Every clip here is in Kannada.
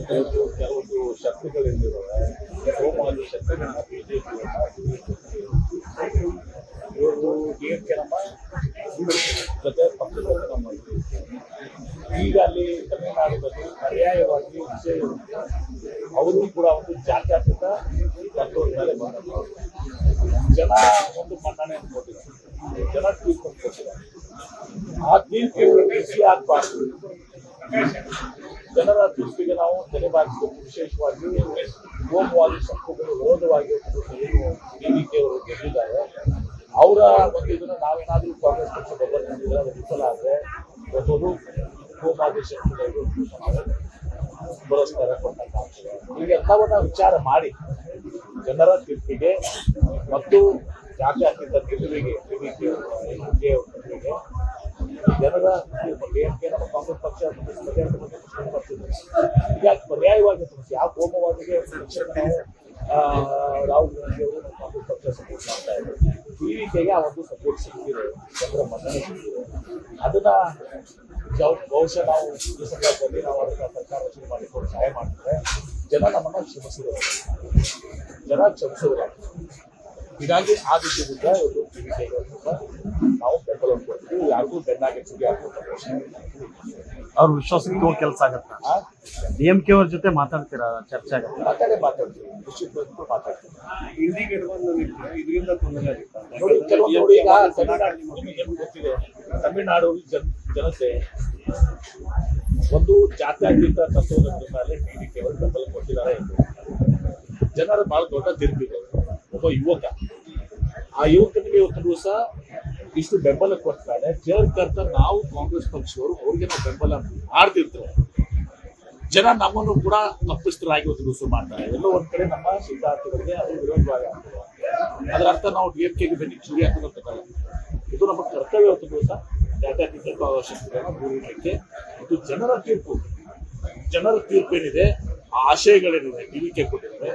ಕೆಲವೊಂದು ಶಕ್ತಿಗಳಿದ್ದಾವೆ, ಕೋಮುವಾದಿ ಶಕ್ತಿಗಳನ್ನ ಬಿಜೆಪಿ ಇವರು ಡಿಎಂಕೆ ನಮ್ಮ ಜೊತೆ ಪಕ್ಷದಲ್ಲಿ ನಮ್ಮ ಈಗ ಅಲ್ಲಿ ತಮಿಳುನಾಡಿನಲ್ಲಿ ಪರ್ಯಾಯವಾಗಿ ವಿಷಯ ಅವರು ಕೂಡ ಒಂದು ಜಾತ್ಯತೀತ ತತ್ವದ ಮೇಲೆ ಬಂದರು. ಜನ ಒಂದು ಮನ್ನಣೆಯನ್ನು ಕೊಟ್ಟಿದ್ದಾರೆ, ಜನ ತೀರ್ಪು ಕೊಟ್ಟಿದ್ದಾರೆ. ಆ ತೀರ್ಪಿಗೆ ಬಿಸಿ ಆಗಬಾರ್ದು. ಜನರ ತೀರ್ಪಿಗೆ ನಾವು ತಲೆಬಾಗಿಸಬೇಕು. ವಿಶೇಷವಾಗಿ ಕೋಮುವಾದಿ ಶಕ್ತಿಗಳು ವಿರೋಧವಾಗಿ ಏನು ಡಿವಿಕೆ ಅವರು ಗೆದ್ದಿದ್ದಾರೆ, ಅವರ ಒಂದು ಇದನ್ನು ನಾವೇನಾದರೂ ಕಾಂಗ್ರೆಸ್ ಪಕ್ಷ ಬದಲಿಸಿದ್ರೆ ಅದು ವಿಫಲ ಆದರೆ ಇವತ್ತು ಕೋಮುವಾದಿ ಶಕ್ತಿಗಳು ಪುರಸ್ಕಾರ ಕೊಟ್ಟಂತಾಗ್ತದೆ. ಈಗ ಎಲ್ಲವನ್ನ ವಿಚಾರ ಮಾಡಿ ಜನರ ತೀರ್ಪಿಗೆ ಮತ್ತು ಜಾತ್ಯತೀತ ಗೆಲುವಿಗೆ ಜನರ ಡಿಎಂಕೆ ನಮ್ಮ ಕಾಂಗ್ರೆಸ್ ಪಕ್ಷ ಹೀಗಾಗಿ ಪರ್ಯಾಯವಾಗಿ ಯಾವ ಕೋಮುವಾದಿಗೆ ರಾಹುಲ್ ಗಾಂಧಿ ಅವರು ನಮ್ಮ ಕಾಂಗ್ರೆಸ್ ಪಕ್ಷ ಸಪೋರ್ಟ್ ಮಾಡ್ತಾ ಇದ್ದಾರೆ. ಡಿವಿಕೆಗೆ ಆ ಒಂದು ಸಪೋರ್ಟ್ ಸಿಕ್ಕಿದೆ, ಜನರ ಮನ್ನಣೆ ಸಿಕ್ಕಿದೆ. ಅದನ್ನ ಬಹುಶಃ ನಾವು ಈ ಸಂದರ್ಭದಲ್ಲಿ ನಾವು ಅದನ್ನ ಸರ್ಕಾರ ರಚನೆ ಮಾಡಿಕೊಂಡು ಸಹಾಯ ಮಾಡಿದ್ರೆ ಜನ ನಮ್ಮನ್ನ ಕ್ಷಮಿಸಿದ್ರು. ಹೀಗಾಗಿ ಆ ವಿಷಯದಿಂದ ಇವತ್ತು ಡಿವಿಕೆಗೆ ನಾವು ಬೆಂಬಲ ಕೊಡ್ತೀವಿ. ಯಾರಿಗೂ ಬೆನ್ನಾಗಿ ಅವ್ರ ವಿಶ್ವಾಸಕ್ಕೆ ತಗೊಂಡು ಕೆಲಸ ಆಗತ್ತ. ಡಿಎಂಕೆ ಅವ್ರ ಜೊತೆ ಮಾತಾಡ್ತೀರಾ, ಚರ್ಚೆ ಆಗತ್ತೆ? ಮಾತಾಡ್ತೀವಿ, ನಿಶ್ಚಿತವಾಗಿ ಮಾತಾಡ್ತೀವಿ. ಇದರಿಂದ ತೊಂದರೆ ಆಗುತ್ತೆ ನೋಡಿ, ಕೆಲವೊಂದು ಈಗ ಗೊತ್ತಿದೆ, ತಮಿಳುನಾಡು ಜನತೆ ಒಂದು ಜಾತ್ಯತೀತ ತತ್ವದ ಮೇಲೆ ಡಿವಿಕೆ ಅವರು ಬೆಂಬಲ ಕೊಟ್ಟಿದ್ದಾರೆ ಎಂದು ಜನರ ಬಹಳ ದೊಡ್ಡ ತೀರ್ಪಿದೆ. ಒಬ್ಬ ಯುವಕ, ಆ ಯುವಕನಿಗೆ ಇವತ್ತು ದಿವಸ ಇಷ್ಟು ಬೆಂಬಲ ಕೊಡ್ತಾರೆ. ಕೇಳ್ಕರ್ತ ನಾವು ಕಾಂಗ್ರೆಸ್ ಪಕ್ಷದವರು ಅವ್ರಿಗೆ ನಾವು ಬೆಂಬಲ ಮಾಡ್ತಿರ್ತಾರೆ. ಜನ ನಮ್ಮನ್ನು ಕೂಡ ತಪ್ಪಿಸ್ತರಾಗಿ ಒಂದು ದಿವಸ ಮಾಡ್ತಾರೆ. ಎಲ್ಲೋ ಒಂದ್ ಕಡೆ ನಮ್ಮ ಸಿದ್ಧಾರ್ಥಗಳಿಗೆ ಅದು ವಿರೋಧವಾಗಿ ಆಗ್ತದೆ. ಅದರ ಅರ್ಥ ನಾವು ಡಿಎಂಕೆಗೆ ಬೆನ್ನಿಗೆ ಚುರಿ ಹಾಕೋದಕ್ಕಲ್ಲ. ಇದು ನಮ್ಮ ಕರ್ತವ್ಯ. ಒಂದು ದಿವಸ ಜಾತ್ಯತೀತ ಶಕ್ತಿಗಳನ್ನ ದೂರಕ್ಕೆ ಇದು ಜನರ ತೀರ್ಪೇನಿದೆ, ಆ ಆಶಯಗಳೇನಿದೆ ಡಿವಿಕೆ ಕೊಟ್ಟಿದ್ದಾರೆ,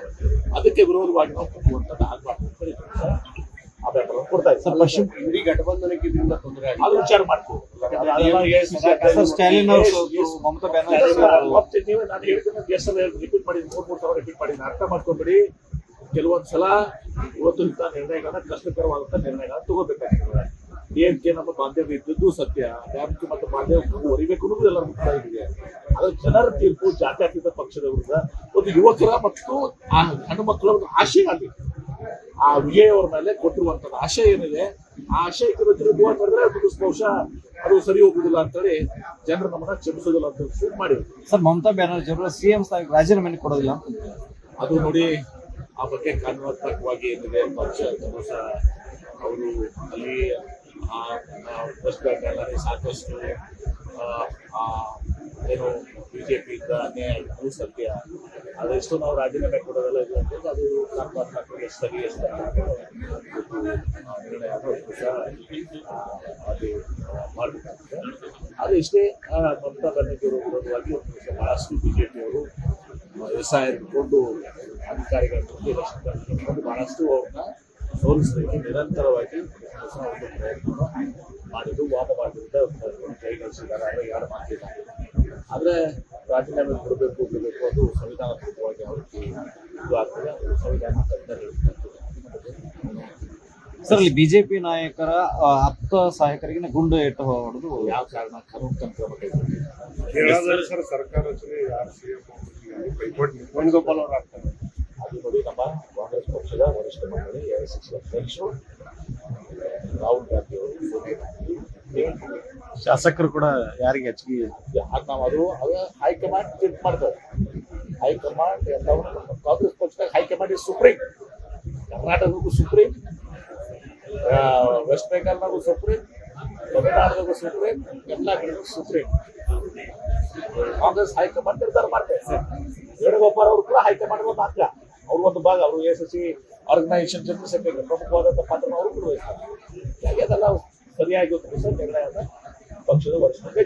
ಅದಕ್ಕೆ ವಿರೋಧವಾಗಿ ನಾವು ಕೊಟ್ಟುವಂಥದ್ದು ಆಗ್ಬಾರ್ದು ಅಂತ ಆ ಬೆಂಬಲ ಕೊಡ್ತಾ ಇದ್ದಾರೆ. ಪಶ್ಚಿಮ ಇಂಡಿ ಗಠಬಂಧನಕ್ಕೆ ಇದರಿಂದ ತೊಂದರೆ ಆಗಿದೆ, ಅದು ವಿಚಾರ ಮಾಡ್ತೀವಿ. ಸ್ಟಾಲಿನ್ ಅವರು ಮಮತಾ ಬ್ಯಾನರ್ಜಿ ಮತ್ತೆ ನೀವು ನಾನು ಹೇಳ್ತೀನಿ, ಎಷ್ಟು ರಿಪೀಟ್ ಮಾಡಿ 3 ಸಾವಿರ ರಿಪೀಟ್ ಮಾಡಿ ಅರ್ಥ ಮಾಡ್ಕೊಂಡ್ಬಿಡಿ. ಕೆಲವೊಂದ್ಸಲ ಇವತ್ತು ಇಂಥ ನಿರ್ಣಯಗಳನ್ನ ಕಷ್ಟಕರವಾದಂಥ ನಿರ್ಣಯಗಳನ್ನ ತಗೋಬೇಕಾಗ್ತದೆ. ಡಿಎಂಕೆ ನಮ್ಮ ಬಾಂಧವ್ಯ ಇದ್ದದ್ದು ಸತ್ಯ, ಡಿಎಂಕೆ ಮತ್ತು ಬಾಂಧವ್ಯ ಮುಂದುವರಿಬೇಕು ಅನ್ನೋದು ಎಲ್ಲರ ಮುಖ್ಯ ಇದೆ. ಆದ್ರೆ ಜನರ ತೀರ್ಪು ಜಾತ್ಯತೀತ ಪಕ್ಷದ ವಿರುದ್ಧ ಒಂದು ಯುವಕರ ಮತ್ತು ಆ ಹೆಣ್ಣು ಮಕ್ಕಳ ಒಂದು ಆಶಯ ಅಲ್ಲಿ ಆ ವಿಜಯ್ ಅವರ ಮೇಲೆ ಕೊಟ್ಟಿರುವಂತದ್ದು ಆಶಯ ಏನಿದೆ, ಆ ಆಶಯಕ್ಕೆ ವಿರುದ್ಧವಾಗಿ ಮಾಡಿದ್ರೆ ಅದು ಬಹುಶಃ ಅದು ಸರಿ ಹೋಗುದಿಲ್ಲ ಅಂತೇಳಿ ಜನರು ನಮ್ಮನ್ನ ಕ್ಷಮಿಸೋದಿಲ್ಲ ಅಂತ ಮಾಡಿದ್ರು. ಸರ್, ಮಮತಾ ಬ್ಯಾನರ್ಜಿ ಅವರು ಸಿಎಂ ಸ್ಥಾನಕ್ಕೆ ರಾಜೀನಾಮೆ ಕೊಡೋದಿಲ್ಲ ಅಂತ ಅದು ನೋಡಿ, ಆ ಬಗ್ಗೆ ಕಾನೂನಾತ್ಮಕವಾಗಿ ಏನಿದೆ ಪಕ್ಷ ಅವರು ಅಲ್ಲಿ ವೆಸ್ಟ್ ಬೆಂಗಾಲ್ನಲ್ಲಿ ಸಾಕಷ್ಟು ಏನು ಬಿಜೆಪಿಯಿಂದ ಅನ್ಯಾಯ ಆಗಿದ್ದು ಸತ್ಯ. ಅದೆಷ್ಟು ನಾವು ರಾಜೀನಾಮೆ ಕೊಡೋದಲ್ಲ ಇದು ಅಂತಂದ್ರೆ ಅದು ಕಾನೂನಾತ್ಮಕವಾಗಿ ಎಷ್ಟು ಸರಿ ಎಷ್ಟು ನಿರ್ಣಯ ಅದು ಮಾಡಬೇಕಾಗ್ತದೆ. ಅದು ಇಷ್ಟೇ ಮಮತಾ ಬ್ಯಾನರ್ಜಿ ಅವರು ವಿರೋಧವಾಗಿ ಬಹಳಷ್ಟು ಬಿಜೆಪಿಯವರು ವ್ಯವಸಾಯ ಇಟ್ಕೊಂಡು ಅಧಿಕಾರಿಗಳನ್ನು ಎಲೆಕ್ಷನ್ ಬಹಳಷ್ಟು ಅವ್ರನ್ನ ಸೋಲಿಸಲಿಕ್ಕೆ ನಿರಂತರವಾಗಿ ಒಂದು ಪ್ರಯತ್ನ ಮಾಡಿದ್ದು ವಾಮಮಾರ್ಗದಿಂದ ಕೈಗೊಳಿಸಿದ್ದಾರೆ. ಆದರೆ ಯಾರು ಮಾಡ್ತಿಲ್ಲ. ಆದರೆ ರಾಜೀನಾಮೆ ಕೊಡಬೇಕು ಬಿಡಬೇಕು ಅದು ಸಂವಿಧಾನಾತ್ಮಕವಾಗಿ ಅವ್ರಿಗೆ ಇದು ಆಗ್ತದೆ. ಅದು ಸಂವಿಧಾನ ತಜ್ಞರು ಸರ್, ಅಲ್ಲಿ ಬಿಜೆಪಿ ನಾಯಕರ 10 ಸಹಾಯಕರಿಗೆ ಗುಂಡು ಏಟು ಹೊಡೆದು ಯಾವ ಕಾರಣ ಕಾನೂನು ಕ್ರಮ ಕೈಗೊಂಡಿದೆ. ಕೇರಳದಲ್ಲಿ ಸರ್ ಸರ್ಕಾರ ರಚನೆ ಯಾರು ಸಿಎಂ ವೇಣುಗೋಪಾಲ್ ಅವರು ಆಗ್ತಾರೆ. ಅದು ನೋಡಿ, ನಮ್ಮ ಕಾಂಗ್ರೆಸ್ ಪಕ್ಷದ ವರಿಷ್ಠ ಮಂಡಳಿ AICC ಅಧ್ಯಕ್ಷರು ರಾಹುಲ್ ಗಾಂಧಿ ಅವರು, ಶಾಸಕರು ಕೂಡ ಯಾರಿಗೆ ಹೆಚ್ಚಿಗೆ ನಾವು ಅದು ಹೈಕಮಾಂಡ್ ಟ್ರೀಟ್ ಮಾಡ್ತಾರೆ. ಹೈಕಮಾಂಡ್ ಎಲ್ಲವನ್ನು ಕಾಂಗ್ರೆಸ್ ಪಕ್ಷದಾಗ ಹೈಕಮಾಂಡ್ ಇಸ್ ಸುಪ್ರೀಂ. ಕರ್ನಾಟಕಕ್ಕೂ ಸುಪ್ರೀಂ, ವೆಸ್ಟ್ ಬೆಂಗಾಲ್ನಾಗೂ ಸುಪ್ರೀಂ, ತಮಿಳುನಾಡಿನಾಗೂ ಸುಪ್ರೀಂ, ಎಲ್ಲ ಕಡೆಗೂ ಸುಪ್ರೀಂ. ಕಾಂಗ್ರೆಸ್ ಹೈಕಮಾಂಡ್ ನಿರ್ಧಾರ ಮಾಡ್ತಾರೆ. ವೇಣುಗೋಪಾಲ್ ಅವರು ಕೂಡ ಹೈಕಮಾಂಡ್ ಒಂದು ಅಂಗ, ಅವರು ಒಂದು ಭಾಗ. ಅವರು AICC ಆರ್ಗನೈಸೇಷನ್ ಜನರಲ್ ಸೆಕ್ರೆಟರಿ ಪ್ರಮುಖವಾದಂಥ ಪಾತ್ರನ ಅವರು ನಿರ್ವಹಿಸ್ತಾರೆ. ಹೀಗಾಗಿ ಅದೆಲ್ಲ ಸರಿಯಾಗಿ ನಿರ್ಣಯನ ಪಕ್ಷದ ವರಿಷ್ಠರಿಗೆ